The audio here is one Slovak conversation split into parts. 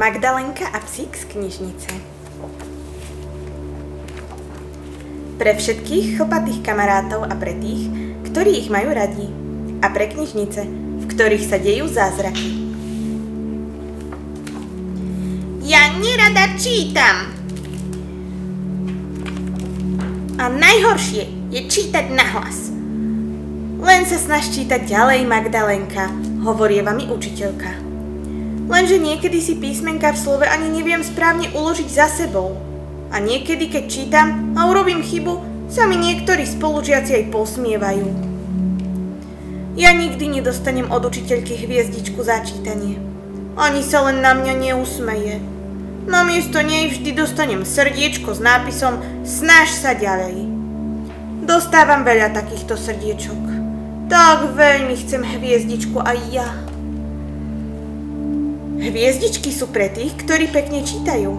Magdalenka a psík z knižnice. Pre všetkých chlpatých kamarátov a pre tých, ktorí ich majú radi. A pre knižnice, v ktorých sa dejú zázraky. Ja nerada čítam. A najhoršie je čítať nahlas. Len sa snaž čítať ďalej, Magdalenka, hovorieva mi učiteľka. Lenže niekedy si písmenka v slove ani neviem správne uložiť za sebou. A niekedy, keď čítam a urobím chybu, sa mi niektorí spolužiaci aj posmievajú. Ja nikdy nedostanem od učiteľky hviezdičku za čítanie. Ani sa len na mňa neusmeje. Namiesto nej vždy dostanem srdiečko s nápisom Snaž sa ďalej. Dostávam veľa takýchto srdiečok. Tak veľmi chcem hviezdičku aj ja. Hviezdičky sú pre tých, ktorí pekne čítajú.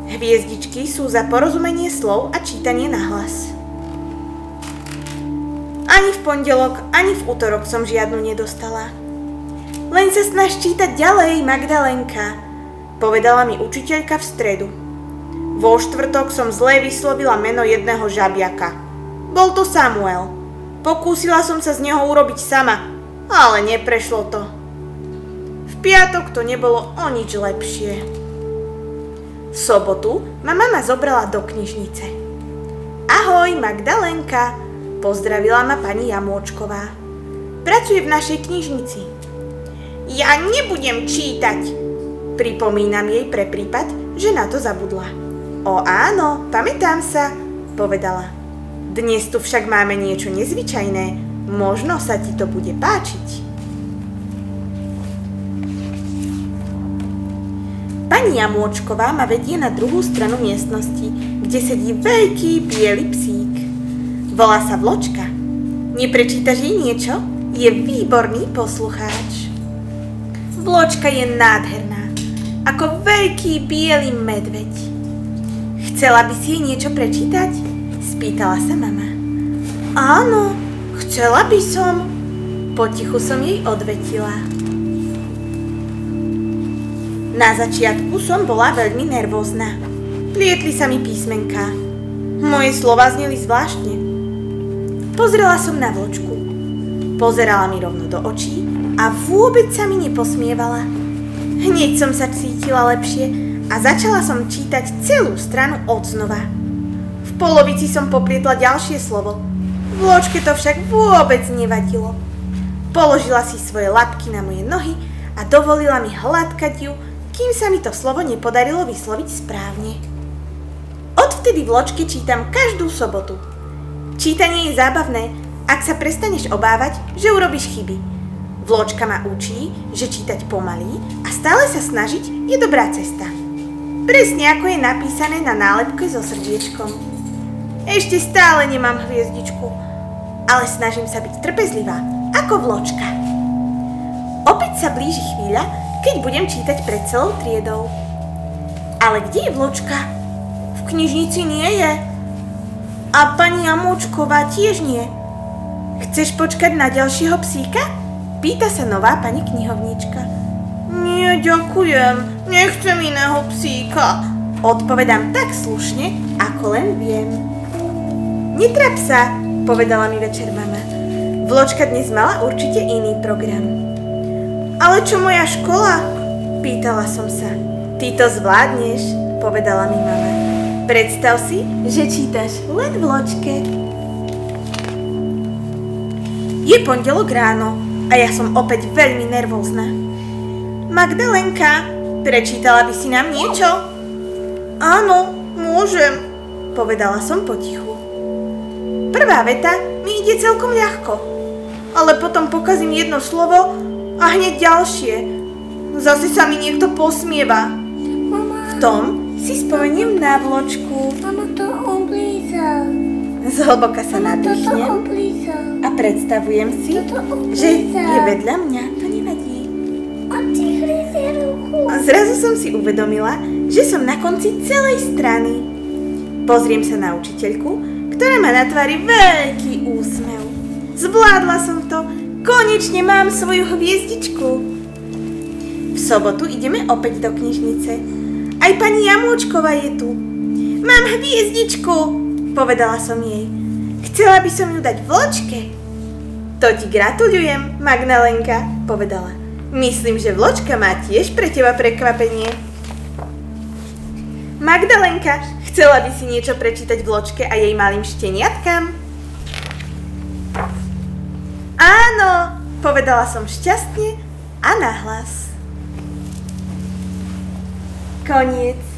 Hviezdičky sú za porozumenie slov a čítanie nahlas. Ani v pondelok, ani v utorok som žiadnu nedostala. Len sa snaž čítať ďalej, Magdalenka, povedala mi učiteľka v stredu. Vo štvrtok som zle vyslovila meno jedného žabiaka. Bol to Samuel. Pokúsila som sa z neho urobiť sama, ale neprešlo to. V piatok to nebolo o nič lepšie. V sobotu ma mama zobrala do knižnice. Ahoj, Magdalenka, pozdravila ma pani Jamôčková. Pracuje v našej knižnici. Ja nebudem čítať, pripomínam jej pre prípad, že na to zabudla. O áno, pamätám sa, povedala. Dnes tu však máme niečo nezvyčajné, možno sa ti to bude páčiť. Pani Jamôčková ma vedie na druhú stranu miestnosti, kde sedí veľký biely psík. Volá sa Vločka. Neprečítaš jej niečo? Je výborný poslucháč. Vločka je nádherná, ako veľký biely medveď. Chcela by si jej niečo prečítať? Spýtala sa mama. Áno, chcela by som. Potichu som jej odvetila. Na začiatku som bola veľmi nervózna. Plietli sa mi písmenká. Moje slova zneli zvláštne. Pozrela som na Vločku. Pozerala mi rovno do očí a vôbec sa mi neposmievala. Hneď som sa cítila lepšie a začala som čítať celú stranu odznova. V polovici som poplietla ďalšie slovo. Vločke to však vôbec nevadilo. Položila si svoje labky na moje nohy a dovolila mi hladkať ju, kým sa mi to slovo nepodarilo vysloviť správne. Odvtedy Vločke čítam každú sobotu. Čítanie je zábavné, ak sa prestaneš obávať, že urobíš chyby. Vločka ma učí, že čítať pomaly a stále sa snažiť je dobrá cesta. Presne ako je napísané na nálepke so srdiečkom. Ešte stále nemám hviezdičku, ale snažím sa byť trpezlivá, ako Vločka. Opäť sa blíži chvíľa, keď budem čítať pred celou triedou. Ale kde je Vločka? V knižnici nie je. A pani Jamôčková tiež nie. Chceš počkať na ďalšieho psíka? Pýta sa nová pani knihovníčka. Nie, ďakujem. Nechcem iného psíka. Odpovedám tak slušne, ako len viem. Netrap sa, povedala mi večer mama. Vločka dnes mala určite iný program. Ale čo moja škola? Pýtala som sa. Ty to zvládneš, povedala mi mama. Predstav si, že čítaš len Vločke. Je pondelok ráno a ja som opäť veľmi nervózna. Magdalenka, prečítala by si nám niečo? Áno, môžem, povedala som potichu. Prvá veta mi ide celkom ľahko, ale potom pokazím jedno slovo a hneď ďalšie. Zase sa mi niekto posmieva. Mama. V tom si spomeniem na Vločku. Mama to oblízal. Zhlboka sa nadýchnem a predstavujem si, že je vedľa mňa. To nevadí. A ty hryzie ruku. A zrazu som si uvedomila, že som na konci celej strany. Pozriem sa na učiteľku, ktorá má na tvári veľký úsmev. Zvládla som to. Konečne mám svoju hviezdičku. V sobotu ideme opäť do knižnice. Aj pani Jamôčková je tu. Mám hviezdičku, povedala som jej. Chcela by som ju dať Vločke. To ti gratulujem, Magdalenka, povedala. Myslím, že Vločka má tiež pre teba prekvapenie. Magdalenka, chcela by si niečo prečítať Vločke a jej malým šteniatkám? Áno, povedala som šťastne a nahlas. Koniec.